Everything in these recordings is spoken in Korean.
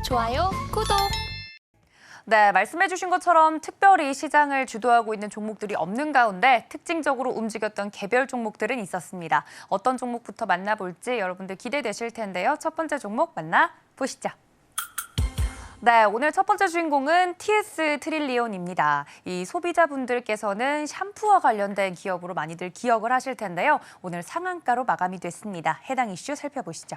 좋아요, 구독. 네, 말씀해주신 것처럼 특별히 시장을 주도하고 있는 종목들이 없는 가운데 특징적으로 움직였던 개별 종목들은 있었습니다. 어떤 종목부터 만나볼지 여러분들 기대되실 텐데요. 첫 번째 종목 만나보시죠. 네, 오늘 첫 번째 주인공은 TS 트릴리온입니다. 이 소비자분들께서는 샴푸와 관련된 기업으로 많이들 기억을 하실 텐데요. 오늘 상한가로 마감이 됐습니다. 해당 이슈 살펴보시죠.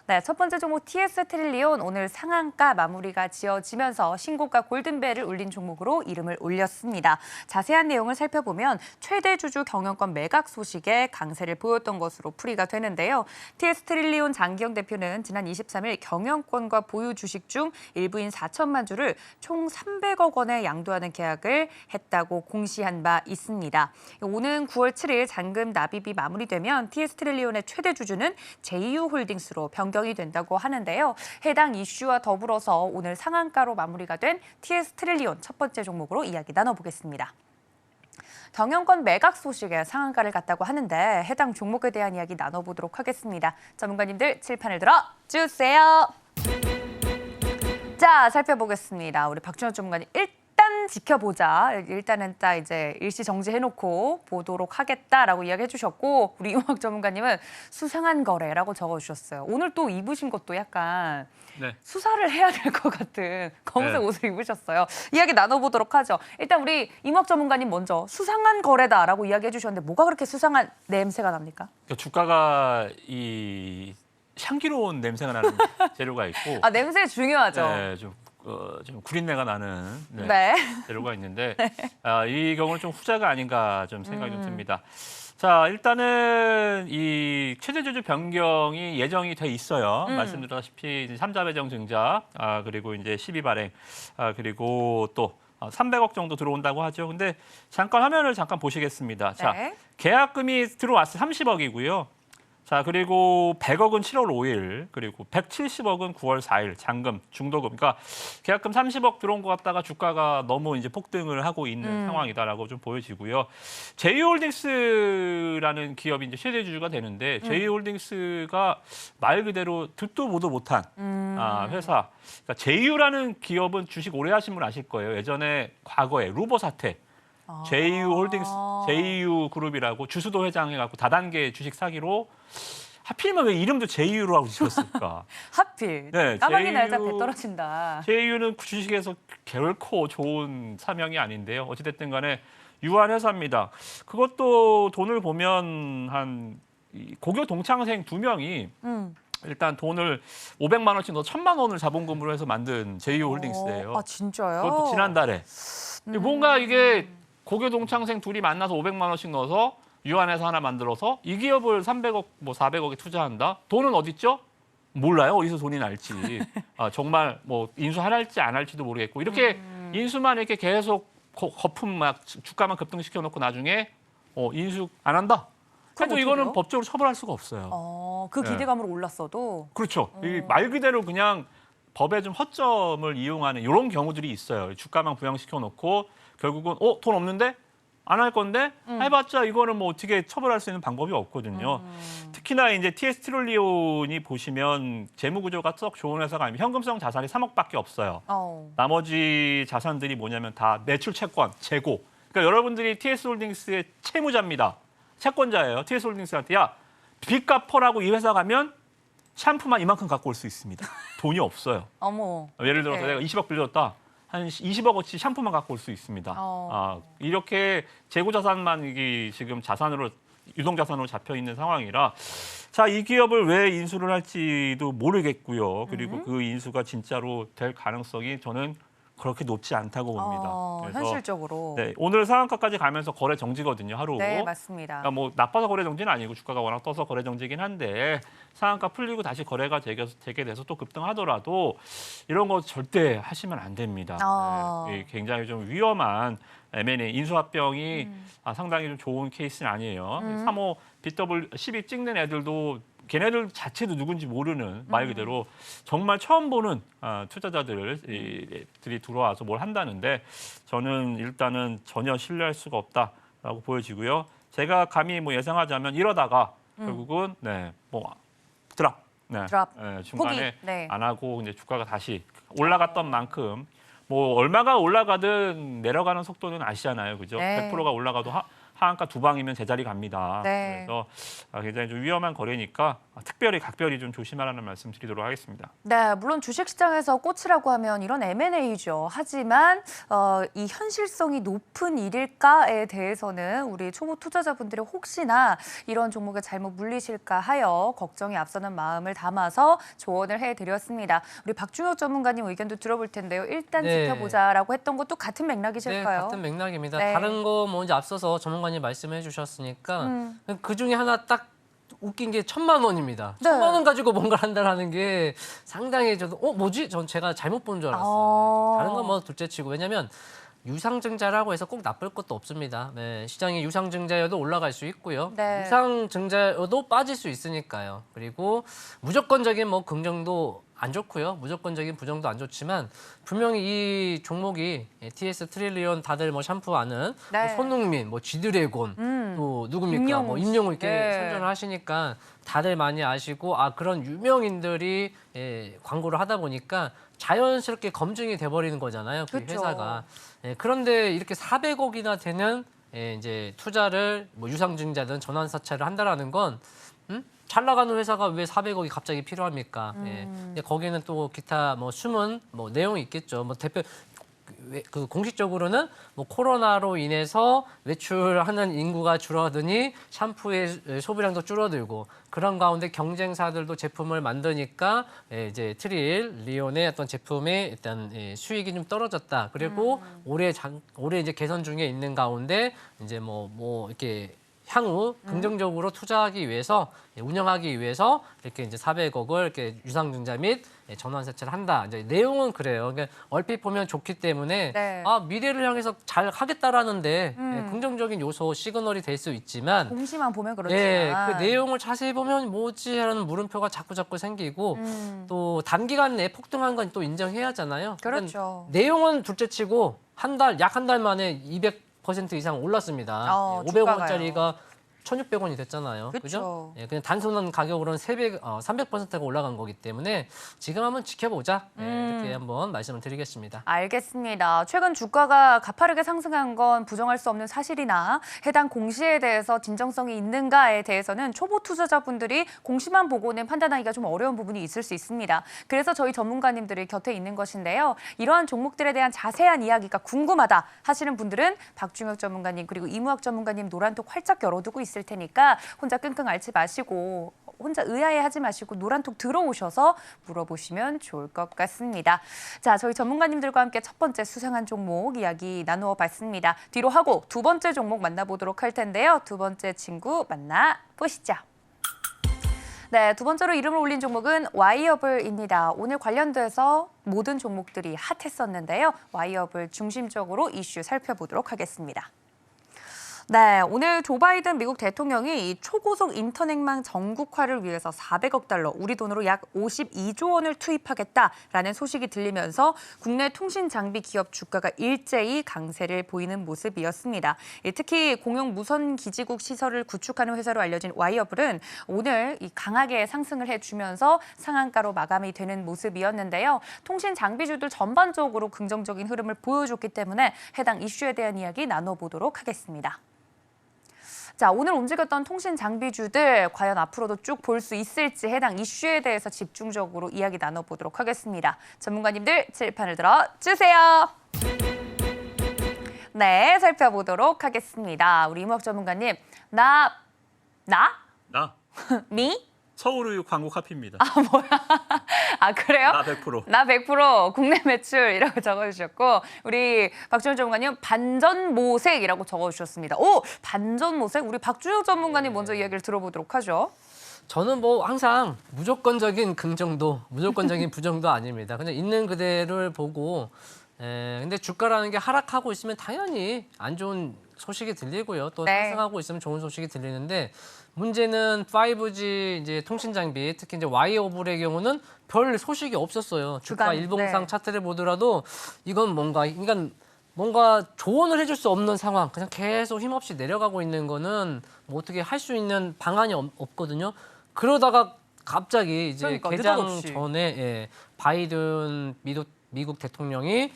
네, 첫 번째 종목 TS 트릴리온 오늘 상한가 마무리가 지어지면서 신고가 골든벨을 울린 종목으로 이름을 올렸습니다. 자세한 내용을 살펴보면 최대 주주 경영권 매각 소식에 강세를 보였던 것으로 풀이가 되는데요. TS 트릴리온 장기영 대표는 지난 23일 경영권과 보유 주식 중 일부인 4천만 주를 총 300억 원에 양도하는 계약을 했다고 공시한 바 있습니다. 오는 9월 7일 잔금 납입이 마무리되면 TS 트릴리온의 최대 주주는 제이유홀딩스로 변경이 된다고 하는데요. 해당 이슈와 더불어서 오늘 상한가로 마무리가 된 TS 트릴리온 첫 번째 종목으로 이야기 나눠보겠습니다. 경영권 매각 소식에 상한가를 갔다고 하는데 해당 종목에 대한 이야기 나눠보도록 하겠습니다. 전문가님들 칠판을 들어주세요. 자, 살펴보겠습니다. 우리 박준호 전문가님 일단 지켜보자. 일단은 딱 이제 일시 정지해놓고 보도록 하겠다라고 이야기해 주셨고 우리 이용학 전문가님은 수상한 거래라고 적어주셨어요. 오늘 또 입으신 것도 약간 수사를 해야 될 것 같은 검은색 옷을 입으셨어요. 이야기 나눠보도록 하죠. 일단 우리 이용학 전문가님 먼저 수상한 거래다라고 이야기해 주셨는데 뭐가 그렇게 수상한 냄새가 납니까? 그러니까 주가가 이 향기로운 냄새가 나는 재료가 있고 아, 냄새 중요하죠. 네, 좀 구린내가 나는 재료가 있는데 이 경우는 좀 후자가 아닌가 좀 생각이 좀 듭니다. 자, 일단은 이 최대 주주 변경이 예정이 돼 있어요. 말씀드렸다시피 3자 배정 증자, 그리고 이제 12 발행, 그리고 또 300억 정도 들어온다고 하죠. 근데 잠깐 화면을 잠깐 보시겠습니다. 자, 계약금이 들어왔어요. 30억이고요. 자, 그리고 100억은 7월 5일, 그리고 170억은 9월 4일 잔금, 중도금. 그러니까 계약금 30억 들어온 것 같다가 주가가 너무 이제 폭등을 하고 있는 상황이다라고 좀 보여지고요. 제이홀딩스라는 기업이 이제 최대 주주가 되는데 제이홀딩스가 말 그대로 듣도 보도 못한 회사. 그러니까 제이유라는 기업은 주식 오래 하신 분 아실 거예요. 예전에 과거에 루버 사태. 제이유홀딩스, 제이유그룹이라고 주수도 회장해갖고 다단계 주식 사기로 하필이면 왜 이름도 제이유로 하고 지었을까? 하필. 네, 까마귀 날짜 배 떨어진다. 제이유는 주식에서 결코 좋은 사명이 아닌데요. 어찌됐든 간에 유한 회사입니다. 그것도 돈을 보면 한 고교 동창생 2명이 일단 돈을 500만 원씩 넣어 1,000만 원을 자본금으로 해서 만든 제이유홀딩스예요. 아, 진짜요? 그것도 지난달에. 뭔가 이게 고교 동창생 둘이 만나서 500만 원씩 넣어서 유한회사 하나 만들어서 이 기업을 300억, 뭐 400억에 투자한다? 돈은 어디 있죠? 몰라요. 어디서 돈이 날지. 정말 뭐 인수할지 안 할지도 모르겠고 이렇게 인수만 이렇게 계속 거품 막 주가만 급등시켜 놓고 나중에 인수 안 한다? 해도 이거는 법적으로 처벌할 수가 없어요. 그 기대감으로 올랐어도? 그렇죠. 말 그대로 그냥 법의 좀 허점을 이용하는 이런 경우들이 있어요. 주가만 부양시켜 놓고 결국은 돈 없는데 안 할 건데 해봤자 이거는 뭐 어떻게 처벌할 수 있는 방법이 없거든요. 특히나 이제 TS 트릴리온이 보시면 재무 구조가 썩 좋은 회사가 아니면 현금성 자산이 3억밖에 없어요. 나머지 자산들이 뭐냐면 다 매출 채권, 재고. 그러니까 여러분들이 TS 홀딩스의 채무자입니다. 채권자예요. TS 홀딩스한테 야 빚 갚어라고 이 회사 가면 샴푸만 이만큼 갖고 올 수 있습니다. 돈이 없어요. 어머. 예를 들어서 내가 20억 빌렸다. 한 20억어치 샴푸만 갖고 올 수 있습니다. 이렇게 재고 자산만 이게 지금 자산으로 유동 자산으로 잡혀 있는 상황이라 자, 이 기업을 왜 인수를 할지도 모르겠고요. 그리고 그 인수가 진짜로 될 가능성이 저는 그렇게 높지 않다고 봅니다. 그래서 현실적으로. 네, 오늘 상한가까지 가면서 거래 정지거든요, 하루. 네, 맞습니다. 그러니까 뭐 나빠서 거래 정지는 아니고 주가가 워낙 떠서 거래 정지긴 한데 상한가 풀리고 다시 거래가 재개 돼서 또 급등하더라도 이런 거 절대 하시면 안 됩니다. 네, 굉장히 좀 위험한 M&A 인수합병이 상당히 좀 좋은 케이스는 아니에요. 3호 BW12 찍는 애들도 걔네들 자체도 누군지 모르는 말 그대로 정말 처음 보는 투자자들이 들어와서 뭘 한다는데 저는 일단은 전혀 신뢰할 수가 없다라고 보여지고요. 제가 감히 뭐 예상하자면 이러다가 결국은 뭐 드랍 드랍. 중간에 포기. 네. 안 하고 이제 주가가 다시 올라갔던 만큼 뭐 얼마가 올라가든 내려가는 속도는 아시잖아요, 그죠? 네. 100%가 올라가도 하한가 두 방이면 제자리 갑니다. 네. 그래서 굉장히 좀 위험한 거래니까 특별히 각별히 좀 조심하라는 말씀 드리도록 하겠습니다. 네, 물론 주식시장에서 꽃이라고 하면 이런 M&A죠. 하지만 이 현실성이 높은 일일까에 대해서는 우리 초보 투자자분들이 혹시나 이런 종목에 잘못 물리실까 하여 걱정이 앞서는 마음을 담아서 조언을 해드렸습니다. 우리 박중혁 전문가님 의견도 들어볼 텐데요. 일단 네. 지켜보자라고 했던 것도 같은 네, 맥락이실까요? 같은 맥락입니다. 네. 다른 거 뭐 이제 앞서서 전문가님 말씀해 주셨으니까 그 중에 하나 딱 웃긴 게 1,000만 원입니다. 네. 1,000만 원 가지고 뭔가를 한다라는 게 상당히 저도 뭐지? 전 제가 잘못 본 줄 알았어요. 다른 건 뭐 둘째치고 왜냐면 유상증자라고 해서 꼭 나쁠 것도 없습니다. 네, 시장이 유상증자여도 올라갈 수 있고요. 네. 유상증자여도 빠질 수 있으니까요. 그리고 무조건적인 뭐 긍정도 안 좋고요. 무조건적인 부정도 안 좋지만 분명히 이 종목이 TS 트릴리온 다들 뭐 샴푸 아는 네. 뭐 손흥민, 뭐 지드래곤 또 누굽니까? 임영웅 뭐 임영웅 이렇게 네. 선전을 하시니까 다들 많이 아시고 그런 유명인들이 광고를 하다 보니까 자연스럽게 검증이 돼버리는 거잖아요. 그 그렇죠. 회사가. 그런데 이렇게 400억이나 되는 이제 투자를 뭐 유상증자든 전환사채를 한다라는 건 잘 나가는 회사가 왜 400억이 갑자기 필요합니까? 근데 거기는 또 기타 뭐 숨은 뭐 내용이 있겠죠. 뭐 대표 그 공식적으로는 뭐 코로나로 인해서 외출하는 인구가 줄어드니 샴푸의 소비량도 줄어들고 그런 가운데 경쟁사들도 제품을 만드니까 이제 트릴 리온의 어떤 제품의 일단 수익이 좀 떨어졌다. 그리고 올해 이제 개선 중에 있는 가운데 이제 뭐 이렇게 향후 긍정적으로 투자하기 위해서 운영하기 위해서 이렇게 이제 400억을 이렇게 유상증자 및 전환사채를 한다. 이제 내용은 그래요. 그러니까 얼핏 보면 좋기 때문에 네. 미래를 향해서 잘 하겠다라는데 긍정적인 요소 시그널이 될 수 있지만 공시만 보면 그렇지만 그 내용을 자세히 보면 뭐지 하는 물음표가 자꾸 생기고 또 단기간 내에 폭등한 건 또 인정해야 하잖아요. 그렇죠. 내용은 둘째치고 약 한 달 만에 200% 이상 올랐습니다. 500원짜리가 1,600원이 됐잖아요. 그죠? 그냥 단순한 가격으로는 300%가 올라간 거기 때문에 지금 한번 지켜보자. 이렇게 한번 말씀을 드리겠습니다. 알겠습니다. 최근 주가가 가파르게 상승한 건 부정할 수 없는 사실이나 해당 공시에 대해서 진정성이 있는가에 대해서는 초보 투자자분들이 공시만 보고는 판단하기가 좀 어려운 부분이 있을 수 있습니다. 그래서 저희 전문가님들이 곁에 있는 것인데요. 이러한 종목들에 대한 자세한 이야기가 궁금하다 하시는 분들은 박중혁 전문가님 그리고 이무학 전문가님 노란톡 활짝 열어두고 있을 테니까 혼자 끙끙 앓지 마시고 혼자 의아해하지 마시고 노란톡 들어오셔서 물어보시면 좋을 것 같습니다. 자, 저희 전문가님들과 함께 첫 번째 수상한 종목 이야기 나누어 봤습니다. 뒤로 하고 두 번째 종목 만나보도록 할 텐데요. 두 번째 친구 만나보시죠. 네, 두 번째로 이름을 올린 종목은 와이어블입니다. 오늘 관련돼서 모든 종목들이 핫했었는데요. 와이어블 중심적으로 이슈 살펴보도록 하겠습니다. 네, 오늘 조 바이든 미국 대통령이 이 초고속 인터넷망 전국화를 위해서 400억 달러, 우리 돈으로 약 52조 원을 투입하겠다라는 소식이 들리면서 국내 통신 장비 기업 주가가 일제히 강세를 보이는 모습이었습니다. 특히 공용 무선 기지국 시설을 구축하는 회사로 알려진 와이어블은 오늘 이 강하게 상승을 해주면서 상한가로 마감이 되는 모습이었는데요. 통신 장비주들 전반적으로 긍정적인 흐름을 보여줬기 때문에 해당 이슈에 대한 이야기 나눠보도록 하겠습니다. 자, 오늘 움직였던 통신 장비주들 과연 앞으로도 쭉 볼 수 있을지 해당 이슈에 대해서 집중적으로 이야기 나눠보도록 하겠습니다. 전문가님들 칠판을 들어주세요. 네, 살펴보도록 하겠습니다. 우리 이무학 전문가님, 나? 미? 서울우유 광고 카피입니다. 아, 그래요? 나 100%. 나 100% 국내 매출이라고 적어주셨고 우리 박준혁 전문가님 반전모색이라고 적어주셨습니다. 오, 반전모색? 우리 박준혁 전문가님 먼저 이야기를 들어보도록 하죠. 저는 뭐 항상 무조건적인 긍정도, 무조건적인 부정도 아닙니다. 그냥 있는 그대로를 보고 근데 주가라는 게 하락하고 있으면 당연히 안 좋은 소식이 들리고요. 또 네. 상승하고 있으면 좋은 소식이 들리는데 문제는 5G 이제 통신 장비, 특히 이제 와이어블의 경우는 별 소식이 없었어요. 주가 주간, 일봉상 네. 차트를 보더라도 이건 뭔가 조언을 해줄 수 없는 상황, 그냥 계속 힘없이 내려가고 있는 거는 뭐 어떻게 할 수 있는 방안이 없거든요. 그러다가 갑자기 이제 그러니까, 개장 느닷없이. 전에 바이든 미국 대통령이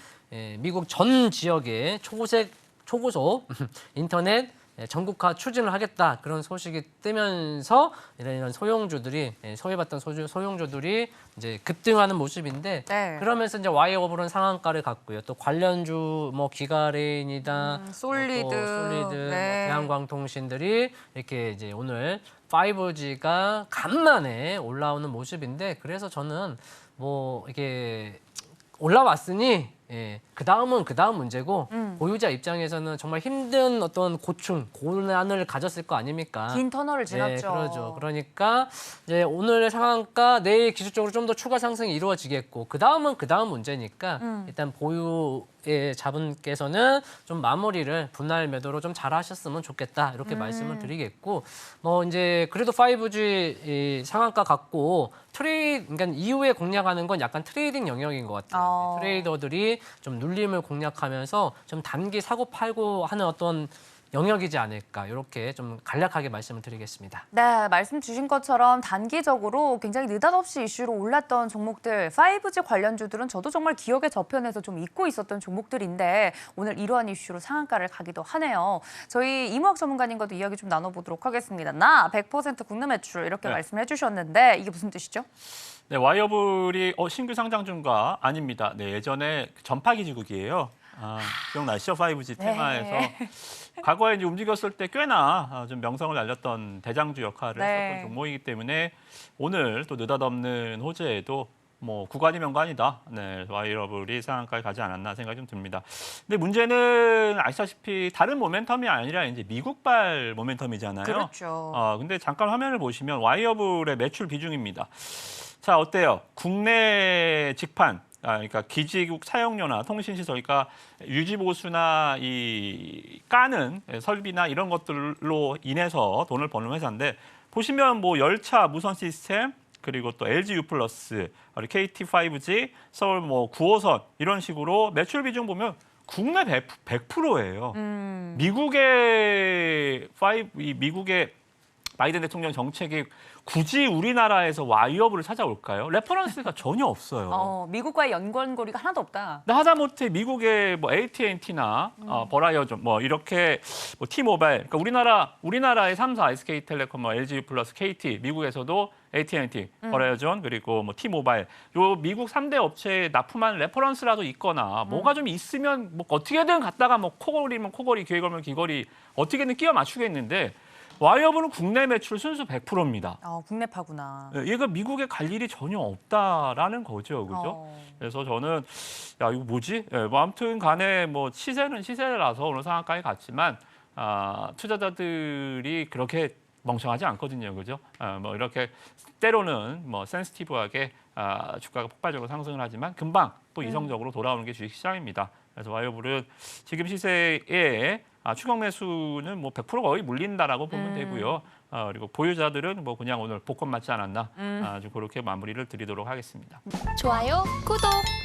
미국 전 지역에 초고속 인터넷 전국화 추진을 하겠다 그런 소식이 뜨면서 이런 소형주들이 소외받던 소형주들이 이제 급등하는 모습인데 네. 그러면서 이제 와이어블은 상한가를 갔고요. 또 관련주 뭐 기가레인이다, 솔리드, 또 솔리드, 네. 뭐 대한광통신들이 이렇게 이제 오늘 5G가 간만에 올라오는 모습인데 그래서 저는 뭐 이게 올라왔으니 그 다음은 그 다음 문제고 보유자 입장에서는 정말 힘든 어떤 고난을 가졌을 거 아닙니까? 긴 터널을 지났죠. 그러죠. 그러니까 이제 오늘 상한가 내일 기술적으로 좀 더 추가 상승이 이루어지겠고 그 다음은 그 다음 문제니까 일단 보유의 자분께서는 좀 마무리를 분할 매도로 좀 잘하셨으면 좋겠다 이렇게 말씀을 드리겠고 뭐 이제 그래도 5G 상한가 갖고 그러니까 이후에 공략하는 건 약간 트레이딩 영역인 것 같아요. 트레이더들이 좀 눌림을 공략하면서 좀 단기 사고 팔고 하는 어떤 영역이지 않을까 이렇게 좀 간략하게 말씀을 드리겠습니다. 네, 말씀 주신 것처럼 단기적으로 굉장히 느닷없이 이슈로 올랐던 종목들, 5G 관련주들은 저도 정말 기억의 저편에서 좀 잊고 있었던 종목들인데 오늘 이러한 이슈로 상한가를 가기도 하네요. 저희 이무학 전문가님과도 이야기 좀 나눠보도록 하겠습니다. 나 100% 국내 매출 이렇게 말씀해 주셨는데 이게 무슨 뜻이죠? 네, 와이어블이 신규 상장주가 아닙니다. 네, 예전에 전파기지국이에요. 기억나시죠? 5G 테마에서. 과거에 이제 움직였을 때 꽤나 좀 명성을 날렸던 대장주 역할을 했었던 종목이기 때문에 오늘 또 느닷없는 호재에도 뭐 구간이 명관이다. 네, 와이어블이 상한가에 가지 않았나 생각이 좀 듭니다. 근데 문제는 아시다시피 다른 모멘텀이 아니라 이제 미국발 모멘텀이잖아요. 그렇죠. 근데 잠깐 화면을 보시면 와이어블의 매출 비중입니다. 자, 어때요? 국내 직판, 그러니까 기지국 사용료나 통신시설, 그러니까 유지보수나 이 까는 설비나 이런 것들로 인해서 돈을 버는 회사인데 보시면 뭐 열차, 무선 시스템, 그리고 또 LG U+, 그리고 KT 5G, 서울 뭐 9호선 이런 식으로 매출 비중 보면 국내 100%예요. 미국의 바이든 대통령 정책이 굳이 우리나라에서 와이어블을 찾아올까요? 레퍼런스가 전혀 없어요. 미국과의 연관고리가 하나도 없다. 하다못해 미국의 뭐 AT&T나 버라이어전 뭐 이렇게 뭐 T-모바일, 그러니까 우리나라의 3사 SK텔레콤, 뭐 LG 플러스 KT, 미국에서도 AT&T, 버라이어전 그리고 뭐 T-모바일, 요 미국 3대 업체에 납품한 레퍼런스라도 있거나 뭐가 좀 있으면 뭐 어떻게든 갖다가 뭐 코골이면 코골이, 귀에 걸면 귀걸이 어떻게든 끼워 맞추겠는데. 와이어블은 국내 매출 순수 100%입니다. 국내파구나. 얘가 미국에 갈 일이 전혀 없다라는 거죠, 그죠? 그래서 저는 야 이거 뭐지? 뭐 아무튼 간에 뭐 시세는 시세라서 오늘 상한가에 갔지만 투자자들이 그렇게 멍청하지 않거든요, 그죠? 뭐 이렇게 때로는 뭐 센시티브하게 주가가 폭발적으로 상승을 하지만 금방 또 이성적으로 돌아오는 게 주식시장입니다. 그래서 와이어블은 지금 시세에 추격 매수는 뭐 100% 거의 물린다라고 보면 되고요. 그리고 보유자들은 뭐 그냥 오늘 복권 맞지 않았나 아주 그렇게 마무리를 드리도록 하겠습니다. 좋아요, 구독.